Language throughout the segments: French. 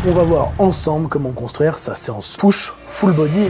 On va voir ensemble comment construire sa séance push full body.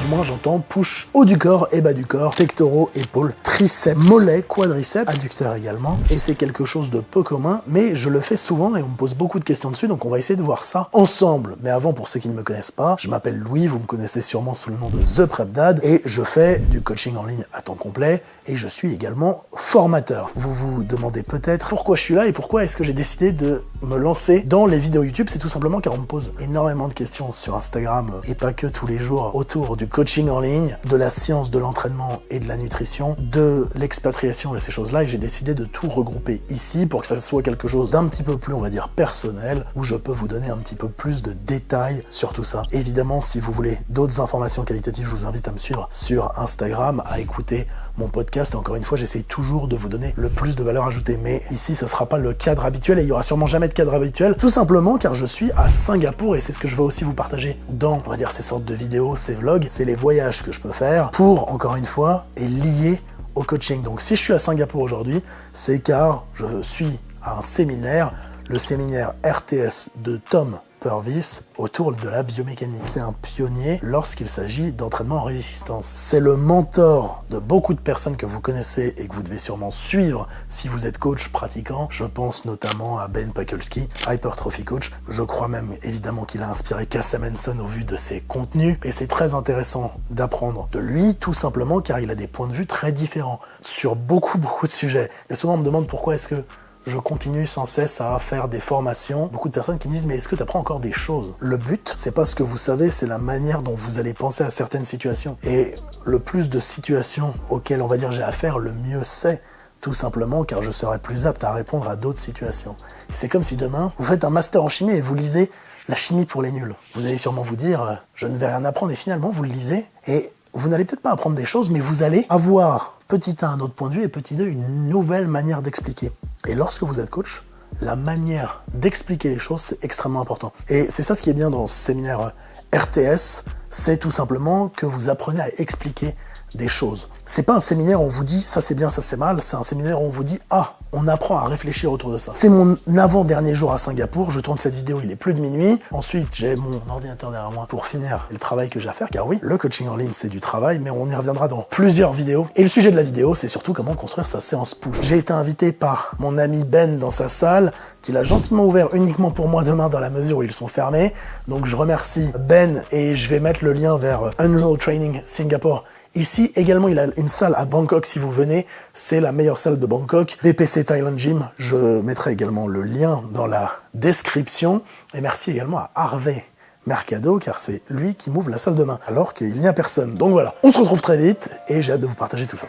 Du moins j'entends push haut du corps et bas du corps, pectoraux, épaules, triceps, mollets, quadriceps, adducteurs également. Et c'est quelque chose de peu commun, mais je le fais souvent et on me pose beaucoup de questions dessus, donc on va essayer de voir ça ensemble. Mais avant, pour ceux qui ne me connaissent pas, je m'appelle Louis, vous me connaissez sûrement sous le nom de The Prep Dad, et je fais du coaching en ligne à temps complet, et je suis également formateur. Vous vous demandez peut-être pourquoi je suis là et pourquoi est-ce que j'ai décidé de me lancer dans les vidéos YouTube. C'est tout simplement car on me pose énormément de questions sur Instagram, et pas que tous les jours, autour du coaching en ligne, de la science de l'entraînement et de la nutrition, de l'expatriation et ces choses-là, et j'ai décidé de tout regrouper ici pour que ça soit quelque chose d'un petit peu plus, on va dire, personnel, où je peux vous donner un petit peu plus de détails sur tout ça. Évidemment, si vous voulez d'autres informations qualitatives, je vous invite à me suivre sur Instagram, à écouter mon podcast, et encore une fois, j'essaie toujours de vous donner le plus de valeur ajoutée, mais ici, ça sera pas le cadre habituel, et il y aura sûrement jamais de cadre habituel, tout simplement car je suis à Singapour, et c'est ce que je vais aussi vous partager dans, on va dire, ces sortes de vidéos, ces vlogs, c'est les voyages que je peux faire pour, encore une fois, et lié au coaching. Donc si je suis à Singapour aujourd'hui, c'est car je suis à un séminaire, le séminaire RTS de Tom Purvis autour de la biomécanique. C'est un pionnier lorsqu'il s'agit d'entraînement en résistance. C'est le mentor de beaucoup de personnes que vous connaissez et que vous devez sûrement suivre si vous êtes coach pratiquant. Je pense notamment à Ben Pakulski, Hypertrophy Coach. Je crois même évidemment qu'il a inspiré Kassem Enson au vu de ses contenus. Et c'est très intéressant d'apprendre de lui, tout simplement car il a des points de vue très différents sur beaucoup de sujets. Et souvent on me demande pourquoi est-ce que je continue sans cesse à faire des formations. Beaucoup de personnes qui me disent « Mais est-ce que tu apprends encore des choses ?» Le but, c'est pas ce que vous savez, c'est la manière dont vous allez penser à certaines situations. Et le plus de situations auxquelles, on va dire, j'ai affaire, le mieux c'est. Tout simplement car je serai plus apte à répondre à d'autres situations. C'est comme si demain, vous faites un master en chimie et vous lisez la chimie pour les nuls. Vous allez sûrement vous dire « Je ne vais rien apprendre » et finalement, vous le lisez et vous n'allez peut-être pas apprendre des choses, mais vous allez avoir, petit 1, un autre point de vue, et petit 2, une nouvelle manière d'expliquer. Et lorsque vous êtes coach, la manière d'expliquer les choses, c'est extrêmement important. Et c'est ça ce qui est bien dans ce séminaire RTS, c'est tout simplement que vous apprenez à expliquer des choses. C'est pas un séminaire où on vous dit ça c'est bien, ça c'est mal, c'est un séminaire où on vous dit ah, on apprend à réfléchir autour de ça. C'est mon avant-dernier jour à Singapour, je tourne cette vidéo, il est plus de minuit. Ensuite, j'ai mon ordinateur derrière moi pour finir le travail que j'ai à faire, car oui, le coaching en ligne c'est du travail, mais on y reviendra dans plusieurs vidéos. Et le sujet de la vidéo, c'est surtout comment construire sa séance push. J'ai été invité par mon ami Ben dans sa salle, qu'il a gentiment ouvert uniquement pour moi demain dans la mesure où ils sont fermés. Donc je remercie Ben et je vais mettre le lien vers Unreal Training Singapore. Ici, également, il a une salle à Bangkok si vous venez. C'est la meilleure salle de Bangkok. BPC Thailand Gym. Je mettrai également le lien dans la description. Et merci également à Harvey Mercado, car c'est lui qui m'ouvre la salle de bain, alors qu'il n'y a personne. Donc voilà, on se retrouve très vite et j'ai hâte de vous partager tout ça.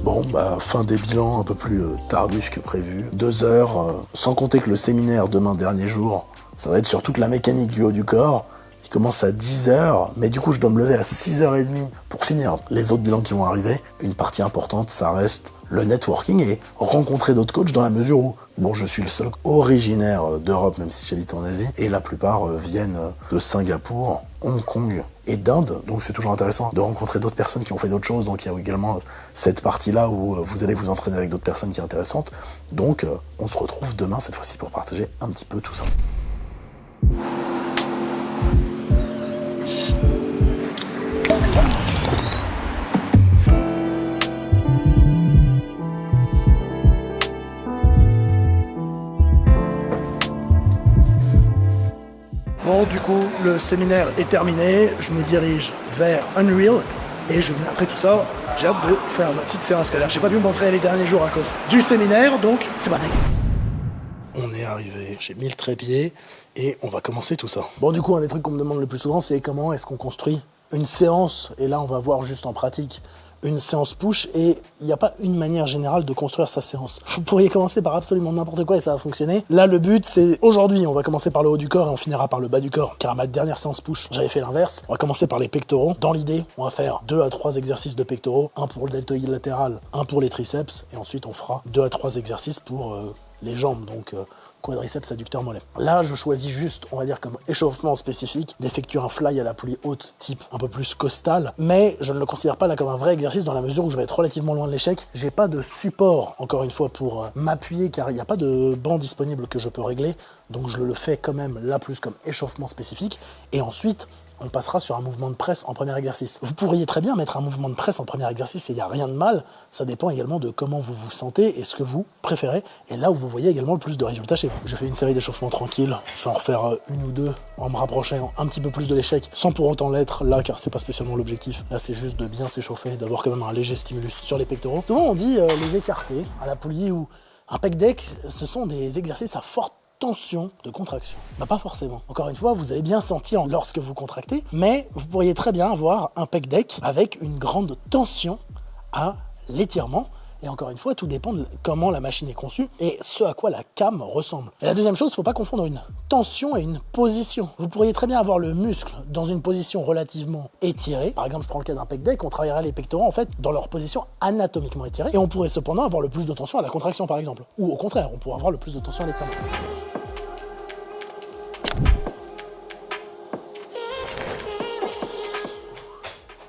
Bon, fin des bilans un peu plus tardif que prévu. 2 heures, sans compter que le séminaire demain, dernier jour, ça va être sur toute la mécanique du haut du corps. Il commence à 10h, mais du coup je dois me lever à 6h30 pour finir les autres bilans qui vont arriver. Une partie importante, ça reste le networking et rencontrer d'autres coachs dans la mesure où, bon, je suis le seul originaire d'Europe, même si j'habite en Asie, et la plupart viennent de Singapour, Hong Kong et d'Inde, donc c'est toujours intéressant de rencontrer d'autres personnes qui ont fait d'autres choses, donc il y a également cette partie-là où vous allez vous entraîner avec d'autres personnes qui est intéressante. Donc on se retrouve demain, cette fois-ci, pour partager un petit peu tout ça. Bon, du coup, le séminaire est terminé, je me dirige vers Unreal et après tout ça, j'ai hâte de faire ma petite séance scolaire. J'ai pas pu m'entraîner les derniers jours à cause du séminaire, donc c'est parti. On est arrivé, j'ai mis le trépied et on va commencer tout ça. Bon, du coup, un des trucs qu'on me demande le plus souvent, c'est comment est-ce qu'on construit une séance, et là on va voir juste en pratique, une séance push, et il n'y a pas une manière générale de construire sa séance. Vous pourriez commencer par absolument n'importe quoi et ça va fonctionner. Là, le but, c'est aujourd'hui, on va commencer par le haut du corps et on finira par le bas du corps. Car à ma dernière séance push, j'avais fait l'inverse. On va commencer par les pectoraux. Dans l'idée, on va faire 2 à 3 exercices de pectoraux, un pour le deltoïde latéral, un pour les triceps, et ensuite on fera 2 à 3 exercices pour les jambes. Donc quadriceps adducteur mollet. Là, je choisis juste, on va dire comme échauffement spécifique, d'effectuer un fly à la poulie haute, type un peu plus costal, mais je ne le considère pas là comme un vrai exercice dans la mesure où je vais être relativement loin de l'échec. J'ai pas de support, encore une fois, pour m'appuyer, car il n'y a pas de banc disponible que je peux régler, donc je le fais quand même là plus comme échauffement spécifique, et ensuite, on passera sur un mouvement de presse en premier exercice. Vous pourriez très bien mettre un mouvement de presse en premier exercice et il n'y a rien de mal. Ça dépend également de comment vous vous sentez et ce que vous préférez. Et là où vous voyez également le plus de résultats chez vous. Je fais une série d'échauffements tranquilles. Je vais en refaire une ou deux en me rapprochant un petit peu plus de l'échec sans pour autant l'être là car c'est pas spécialement l'objectif. Là c'est juste de bien s'échauffer, d'avoir quand même un léger stimulus sur les pectoraux. Souvent on dit les écartés à la poulie ou un pec deck, ce sont des exercices à forte tension de contraction. Bah pas forcément. Encore une fois, vous allez bien sentir lorsque vous contractez, mais vous pourriez très bien avoir un pec deck avec une grande tension à l'étirement. Et encore une fois, tout dépend de comment la machine est conçue et ce à quoi la cam ressemble. Et la deuxième chose, il ne faut pas confondre une tension et une position. Vous pourriez très bien avoir le muscle dans une position relativement étirée. Par exemple, je prends le cas d'un pec deck, on travaillerait les pectoraux en fait dans leur position anatomiquement étirée et on pourrait cependant avoir le plus de tension à la contraction par exemple. Ou au contraire, on pourrait avoir le plus de tension à l'étirement.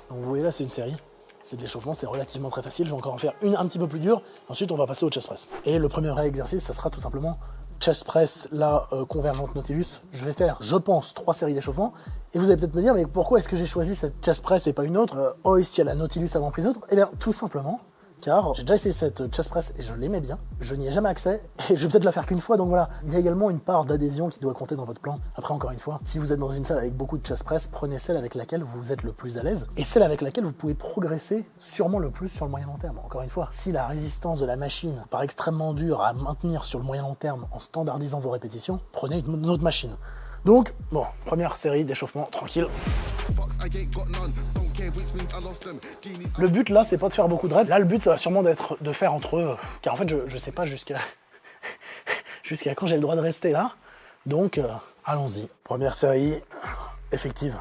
Donc vous voyez là, c'est une série. C'est de l'échauffement, c'est relativement très facile. Je vais encore en faire une un petit peu plus dure. Ensuite, on va passer au chest press. Et le premier exercice, ça sera tout simplement chest press, la convergente Nautilus. Je vais faire, je pense, 3 séries d'échauffement. Et vous allez peut-être me dire, mais pourquoi est-ce que j'ai choisi cette chest press et pas une autre hoist, il y a la Nautilus avant prise autre. Eh bien, tout simplement, car j'ai déjà essayé cette chest press et je l'aimais bien. Je n'y ai jamais accès et je vais peut-être la faire qu'une fois, donc voilà. Il y a également une part d'adhésion qui doit compter dans votre plan. Après, encore une fois, si vous êtes dans une salle avec beaucoup de chest press, prenez celle avec laquelle vous êtes le plus à l'aise et celle avec laquelle vous pouvez progresser sûrement le plus sur le moyen long terme. Encore une fois, si la résistance de la machine paraît extrêmement dure à maintenir sur le moyen long terme en standardisant vos répétitions, prenez une autre machine. Donc, bon, première série d'échauffement tranquille. Le but là, c'est pas de faire beaucoup de reps. Là, le but, ça va sûrement d'être de faire entre... car en fait, je sais pas jusqu'à quand j'ai le droit de rester là. Donc, allons-y. Première série effective.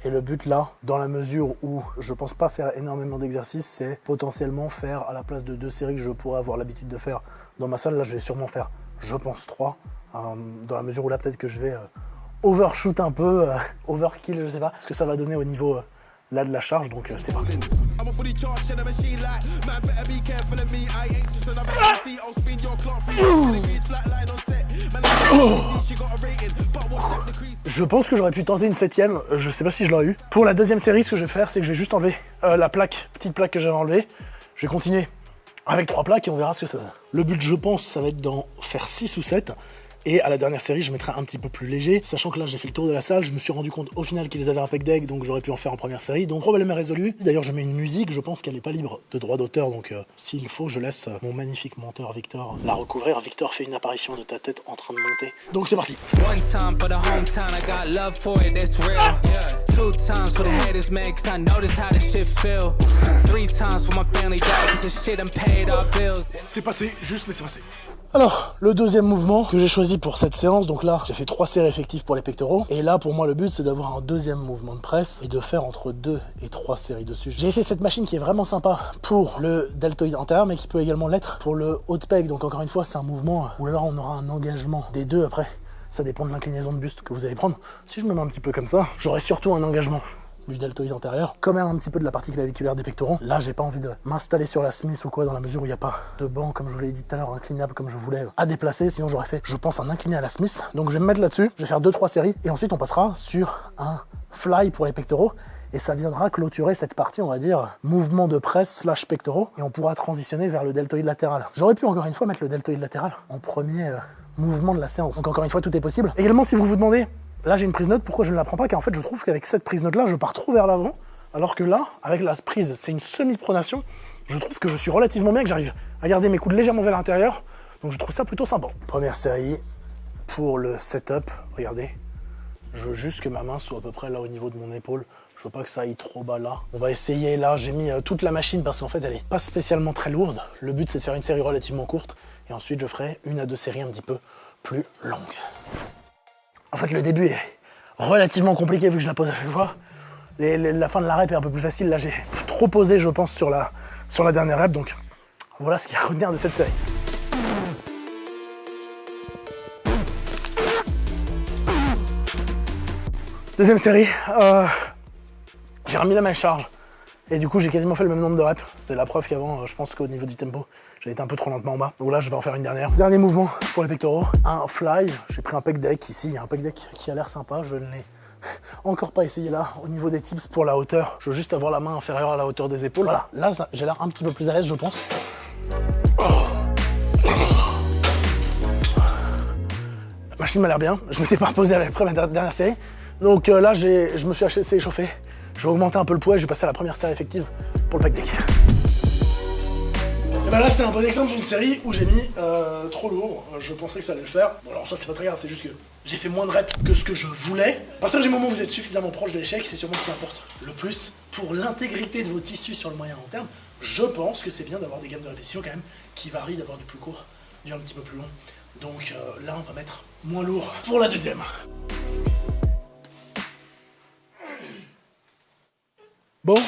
Et le but là, dans la mesure où je pense pas faire énormément d'exercices, c'est potentiellement faire à la place de 2 séries que je pourrais avoir l'habitude de faire dans ma salle. Là, je vais sûrement faire, je pense, 3. Dans la mesure où là, peut-être que je vais overshoot un peu, overkill, je sais pas, ce que ça va donner au niveau là de la charge, donc c'est parti. Je pense que j'aurais pu tenter une 7ème, je sais pas si je l'aurais eu. Pour la deuxième série, ce que je vais faire, c'est que je vais juste enlever la petite plaque que j'avais enlevée. Je vais continuer avec 3 plaques et on verra ce que ça donne. Le but, je pense, ça va être d'en faire 6 ou 7. Et à la dernière série, je mettrai un petit peu plus léger, sachant que là, j'ai fait le tour de la salle, je me suis rendu compte au final qu'ils avaient un pec deck, donc j'aurais pu en faire en première série, donc problème est résolu. D'ailleurs, je mets une musique, je pense qu'elle n'est pas libre de droit d'auteur, donc s'il faut, je laisse mon magnifique menteur Victor la recouvrir. Victor fait une apparition de ta tête en train de monter. Donc c'est parti. C'est passé, juste mais c'est passé. Alors, le deuxième mouvement que j'ai choisi pour cette séance, donc là, j'ai fait 3 séries effectives pour les pectoraux. Et là, pour moi, le but, c'est d'avoir un deuxième mouvement de presse et de faire entre 2 et 3 séries dessus. J'ai essayé cette machine qui est vraiment sympa pour le deltoïde antérieur, mais qui peut également l'être pour le haut de pec. Donc encore une fois, c'est un mouvement où là, on aura un engagement des deux après. Ça dépend de l'inclinaison de buste que vous allez prendre. Si je me mets un petit peu comme ça, j'aurai surtout un engagement du deltoïde antérieur, quand même un petit peu de la partie claviculaire des pectoraux. Là, j'ai pas envie de m'installer sur la Smith ou quoi, dans la mesure où il n'y a pas de banc, comme je vous l'ai dit tout à l'heure, inclinable comme je voulais, à déplacer. Sinon, j'aurais fait, je pense, un incliné à la Smith. Donc, je vais me mettre là-dessus. Je vais faire 2-3 séries et ensuite, on passera sur un fly pour les pectoraux. Et ça viendra clôturer cette partie, on va dire, mouvement de presse / pectoraux. Et on pourra transitionner vers le deltoïde latéral. J'aurais pu encore une fois mettre le deltoïde latéral en premier mouvement de la séance. Donc, encore une fois, tout est possible. Également, si vous vous demandez, là, j'ai une prise note, pourquoi je ne la prends pas? Car en fait, je trouve qu'avec cette prise note-là, je pars trop vers l'avant. Alors que là, avec la prise, c'est une semi-pronation. Je trouve que je suis relativement bien, que j'arrive à garder mes coudes légèrement vers l'intérieur. Donc je trouve ça plutôt sympa. Première série pour le setup. Regardez, je veux juste que ma main soit à peu près là au niveau de mon épaule. Je veux pas que ça aille trop bas là. On va essayer là, j'ai mis toute la machine parce qu'en fait, elle est pas spécialement très lourde. Le but, c'est de faire une série relativement courte. Et ensuite, je ferai 1 à 2 séries un petit peu plus longues. En fait, le début est relativement compliqué vu que je la pose à chaque fois. La fin de la rep est un peu plus facile. Là, j'ai trop posé, je pense, sur la dernière rep. Donc, voilà ce qu'il y a à retenir de cette série. Deuxième série, j'ai remis la même charge. Et du coup, j'ai quasiment fait le même nombre de reps. C'est la preuve qu'avant, je pense qu'au niveau du tempo, j'avais été un peu trop lentement en bas. Donc là, je vais en faire une dernière. Dernier mouvement pour les pectoraux. Un fly. J'ai pris un pec deck ici. Il y a un pec deck qui a l'air sympa. Je ne l'ai encore pas essayé là. Au niveau des tips pour la hauteur, je veux juste avoir la main inférieure à la hauteur des épaules. Voilà. Là, j'ai l'air un petit peu plus à l'aise, je pense. La machine m'a l'air bien. Je m'étais pas reposé après ma dernière série. Donc là, je me suis assez échauffé. Je vais augmenter un peu le poids et je vais passer à la première série effective pour le pec deck. Et ben là, c'est un bon exemple d'une série où j'ai mis trop lourd. Je pensais que ça allait le faire. Bon, alors ça, c'est pas très grave, c'est juste que j'ai fait moins de reps que ce que je voulais. À partir du moment où vous êtes suffisamment proche de l'échec, c'est sûrement ce qui importe le plus. Pour l'intégrité de vos tissus sur le moyen long terme, je pense que c'est bien d'avoir des gammes de répétition quand même qui varient, d'avoir du plus court, du un petit peu plus long. Donc là, on va mettre moins lourd pour la deuxième. Bon,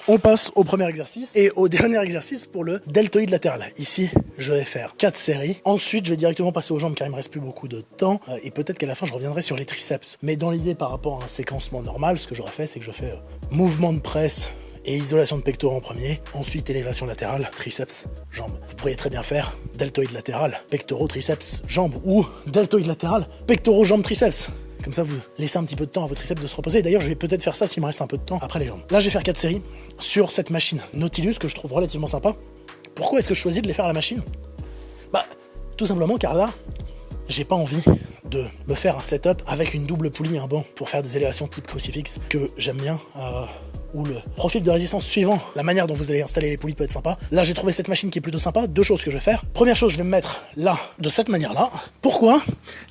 on passe au premier exercice et au dernier exercice pour le deltoïde latéral. Ici, je vais faire 4 séries. Ensuite, je vais directement passer aux jambes car il me reste plus beaucoup de temps. Et peut-être qu'à la fin, je reviendrai sur les triceps. Mais dans l'idée, par rapport à un séquencement normal, ce que j'aurais fait, c'est que je fais mouvement de presse et isolation de pectoraux en premier. Ensuite, élévation latérale, triceps, jambes. Vous pourriez très bien faire deltoïde latéral, pectoraux, triceps, jambes ou deltoïde latéral, pectoraux, jambes, triceps. Comme ça, vous laissez un petit peu de temps à vos triceps de se reposer. D'ailleurs, je vais peut-être faire ça s'il me reste un peu de temps après les jambes. Là, je vais faire 4 séries sur cette machine Nautilus que je trouve relativement sympa. Pourquoi est-ce que je choisis de les faire à la machine? Bah, tout simplement car là, j'ai pas envie de me faire un setup avec une double poulie et un banc pour faire des élévations type crucifix que j'aime bien. Ou le profil de résistance suivant, la manière dont vous allez installer les poulies peut être sympa. Là, j'ai trouvé cette machine qui est plutôt sympa. 2 choses que je vais faire. Première chose, je vais me mettre là, de cette manière-là. Pourquoi?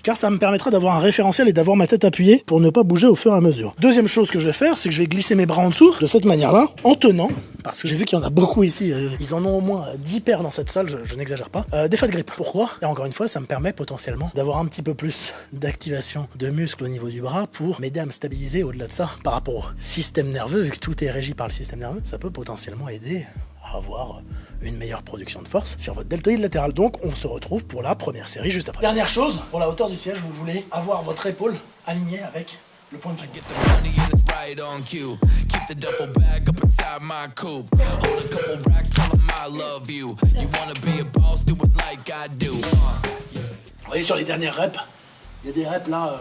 Car ça me permettra d'avoir un référentiel et d'avoir ma tête appuyée pour ne pas bouger au fur et à mesure. Deuxième chose que je vais faire, c'est que je vais glisser mes bras en dessous, de cette manière-là, en tenant, parce que j'ai vu qu'il y en a beaucoup ici, ils en ont au moins 10 paires dans cette salle, je n'exagère pas, des fat grip. Pourquoi? Et encore une fois, ça me permet potentiellement d'avoir un petit peu plus d'activation de muscles au niveau du bras pour m'aider à me stabiliser au-delà de ça par rapport au système nerveux, vu que tout est régi par le système nerveux, ça peut potentiellement aider à avoir une meilleure production de force sur votre deltoïde latéral. Donc on se retrouve pour la première série juste après. Dernière chose, pour la hauteur du siège, vous voulez avoir votre épaule alignée avec le point de pivot. Vous voyez, sur les dernières reps, il y a des reps là,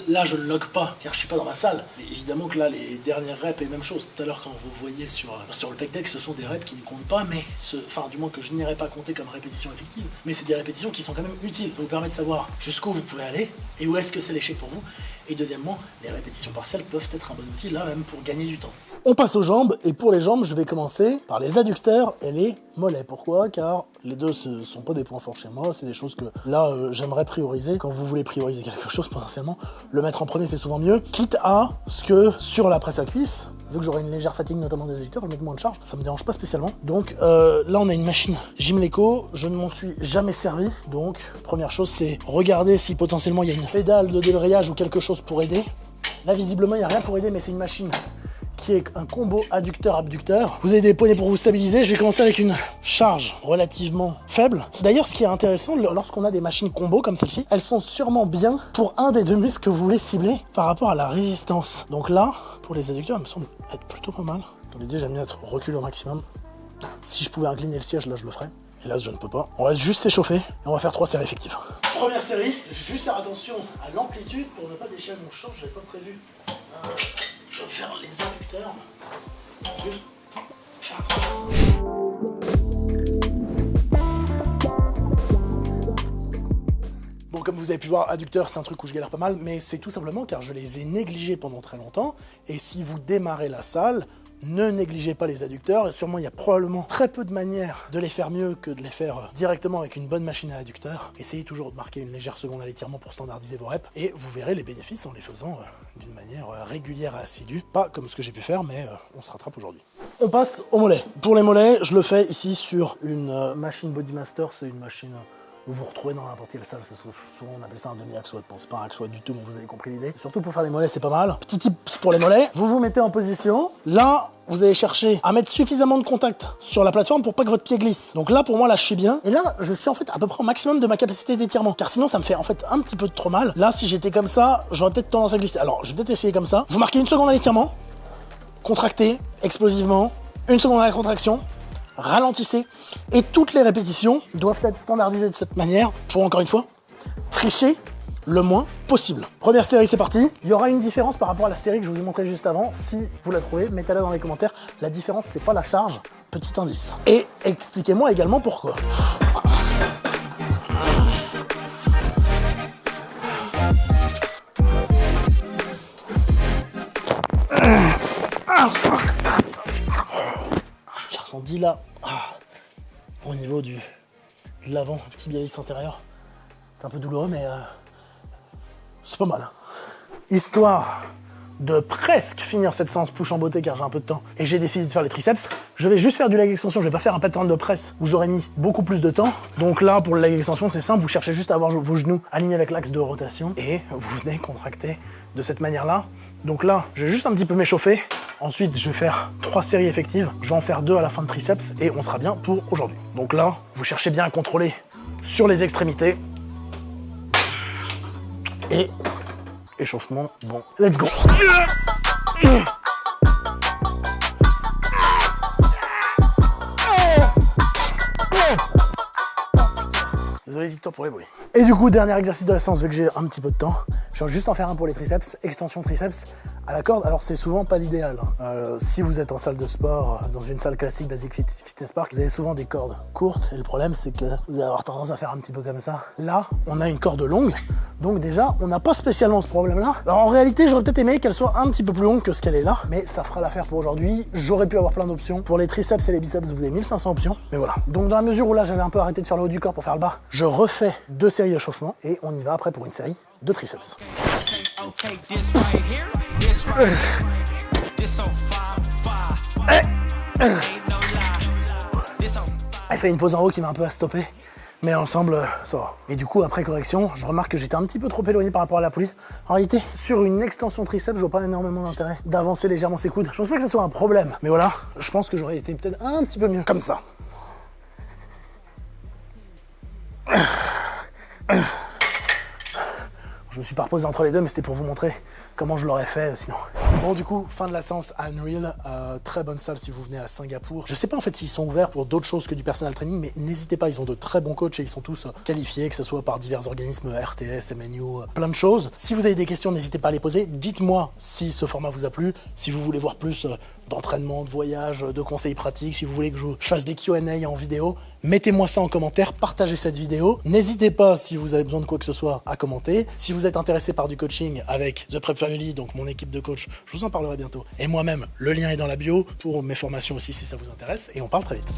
là je ne log pas car je suis pas dans ma salle. Mais évidemment que là les dernières reps et même chose. Tout à l'heure quand vous voyez sur le pec deck, ce sont des reps qui ne comptent pas, mais enfin du moins que je n'irai pas compter comme répétition effective. Mais c'est des répétitions qui sont quand même utiles. Ça vous permet de savoir jusqu'où vous pouvez aller et où est-ce que c'est l'échec pour vous. Et deuxièmement, les répétitions partielles peuvent être un bon outil là même pour gagner du temps. On passe aux jambes et pour les jambes, je vais commencer par les adducteurs et les mollets. Pourquoi? Car les deux ne sont pas des points forts chez moi, c'est des choses que là j'aimerais prioriser. Quand vous voulez prioriser quelque chose potentiellement, le mettre en premier c'est souvent mieux. Quitte à ce que sur la presse à cuisse, vu que j'aurai une légère fatigue notamment des adducteurs, je mets moins de charge, ça me dérange pas spécialement. Donc là on a une machine Gymleco, je ne m'en suis jamais servi. Donc première chose c'est regarder si potentiellement il y a une pédale de débrayage ou quelque chose pour aider. Là visiblement il n'y a rien pour aider mais c'est une machine qui est un combo adducteur-abducteur. Vous avez des poignets pour vous stabiliser. Je vais commencer avec une charge relativement faible. D'ailleurs, ce qui est intéressant, lorsqu'on a des machines combo comme celle-ci, elles sont sûrement bien pour un des deux muscles que vous voulez cibler par rapport à la résistance. Donc là, pour les adducteurs, il me semble être plutôt pas mal. Dans l'idée, j'aime bien être reculé au maximum. Si je pouvais incliner le siège, là, je le ferais. Hélas, je ne peux pas. On va juste s'échauffer et on va faire 3 séries effectives. Première série, je vais juste faire attention à l'amplitude pour ne pas déchirer mon short, j'avais pas prévu. Je vais faire les adducteurs. Juste faire attention à ça. Bon, comme vous avez pu voir, adducteurs, c'est un truc où je galère pas mal, mais c'est tout simplement car je les ai négligés pendant très longtemps. Et si vous démarrez la salle, ne négligez pas les adducteurs. Et sûrement, il y a probablement très peu de manières de les faire mieux que de les faire directement avec une bonne machine à adducteurs. Essayez toujours de marquer une légère seconde à l'étirement pour standardiser vos reps. Et vous verrez les bénéfices en les faisant d'une manière régulière et assidue. Pas comme ce que j'ai pu faire, mais on se rattrape aujourd'hui. On passe aux mollets. Pour les mollets, je le fais ici sur une machine Bodymaster. C'est une machine vous vous retrouvez dans n'importe quelle salle. Souvent on appelle ça un demi-axe squat. Bon, c'est pas un axe squat du tout, mais vous avez compris l'idée. Surtout pour faire les mollets, c'est pas mal. Petit tip pour les mollets, vous vous mettez en position. Là, vous allez chercher à mettre suffisamment de contact sur la plateforme pour pas que votre pied glisse. Donc là, pour moi, là, je suis bien. Et là, je suis en fait à peu près au maximum de ma capacité d'étirement. Car sinon, ça me fait en fait un petit peu trop mal. Là, si j'étais comme ça, j'aurais peut-être tendance à glisser. Alors, je vais peut-être essayer comme ça. Vous marquez une seconde à l'étirement. Contractez explosivement. Une seconde à la contraction. Ralentissez. Et toutes les répétitions doivent être standardisées de cette manière pour, encore une fois, tricher le moins possible. Première série, c'est parti. Il y aura une différence par rapport à la série que je vous ai montrée juste avant. Si vous la trouvez, mettez-la dans les commentaires. La différence, c'est pas la charge. Petit indice. Et expliquez-moi également pourquoi. J'ai ressenti là, au niveau de l'avant, tibialis antérieur. C'est un peu douloureux, mais c'est pas mal. Histoire de presque finir cette séance push en beauté, car j'ai un peu de temps, et j'ai décidé de faire les triceps, je vais juste faire du leg extension. Je vais pas faire un pattern de presse où j'aurais mis beaucoup plus de temps. Donc là, pour le leg extension, c'est simple. Vous cherchez juste à avoir vos genoux alignés avec l'axe de rotation, et vous venez contracter de cette manière-là. Donc là, je vais juste un petit peu m'échauffer. Ensuite, je vais faire 3 séries effectives. Je vais en faire 2 à la fin de triceps, et on sera bien pour aujourd'hui. Donc là, vous cherchez bien à contrôler sur les extrémités. Et échauffement, bon, let's go. Désolé Victor pour les bruits. Et du coup, dernier exercice de la séance, vu que j'ai un petit peu de temps, je vais juste en faire un pour les triceps, extension triceps à la corde. Alors c'est souvent pas l'idéal. Si vous êtes en salle de sport, dans une salle classique Basic Fitness Park, vous avez souvent des cordes courtes, et le problème c'est que vous allez avoir tendance à faire un petit peu comme ça. Là, on a une corde longue, donc déjà, on n'a pas spécialement ce problème-là. Alors en réalité, j'aurais peut-être aimé qu'elle soit un petit peu plus longue que ce qu'elle est là, mais ça fera l'affaire pour aujourd'hui. J'aurais pu avoir plein d'options. Pour les triceps et les biceps, vous avez 1500 options, mais voilà. Donc dans la mesure où là, j'avais un peu arrêté de faire le haut du corps pour faire le bas, je refais 2 séries d'échauffement, et on y va après pour une série de triceps. Elle fait une pause en haut qui m'a un peu à stopper, mais ensemble, ça va. Et du coup, après correction, je remarque que j'étais un petit peu trop éloigné par rapport à la poulie. En réalité, sur une extension triceps, je vois pas énormément d'intérêt d'avancer légèrement ses coudes. Je pense pas que ce soit un problème, mais voilà, je pense que j'aurais été peut-être un petit peu mieux comme ça. Je me suis pas reposé entre les deux, mais c'était pour vous montrer comment je l'aurais fait sinon. Bon, du coup, fin de la séance à Unreal. Très bonne salle si vous venez à Singapour. Je sais pas en fait s'ils sont ouverts pour d'autres choses que du personal training, mais n'hésitez pas, ils ont de très bons coachs et ils sont tous qualifiés, que ce soit par divers organismes, RTS, MNU, plein de choses. Si vous avez des questions, n'hésitez pas à les poser. Dites-moi si ce format vous a plu, si vous voulez voir plus d'entraînement, de voyage, de conseils pratiques, si vous voulez que je fasse des Q&A en vidéo, mettez-moi ça en commentaire, partagez cette vidéo. N'hésitez pas, si vous avez besoin de quoi que ce soit, à commenter. Si vous êtes intéressé par du coaching avec The Prep Family, donc mon équipe de coach, je vous en parlerai bientôt. Et moi-même, le lien est dans la bio pour mes formations aussi si ça vous intéresse, et on parle très vite.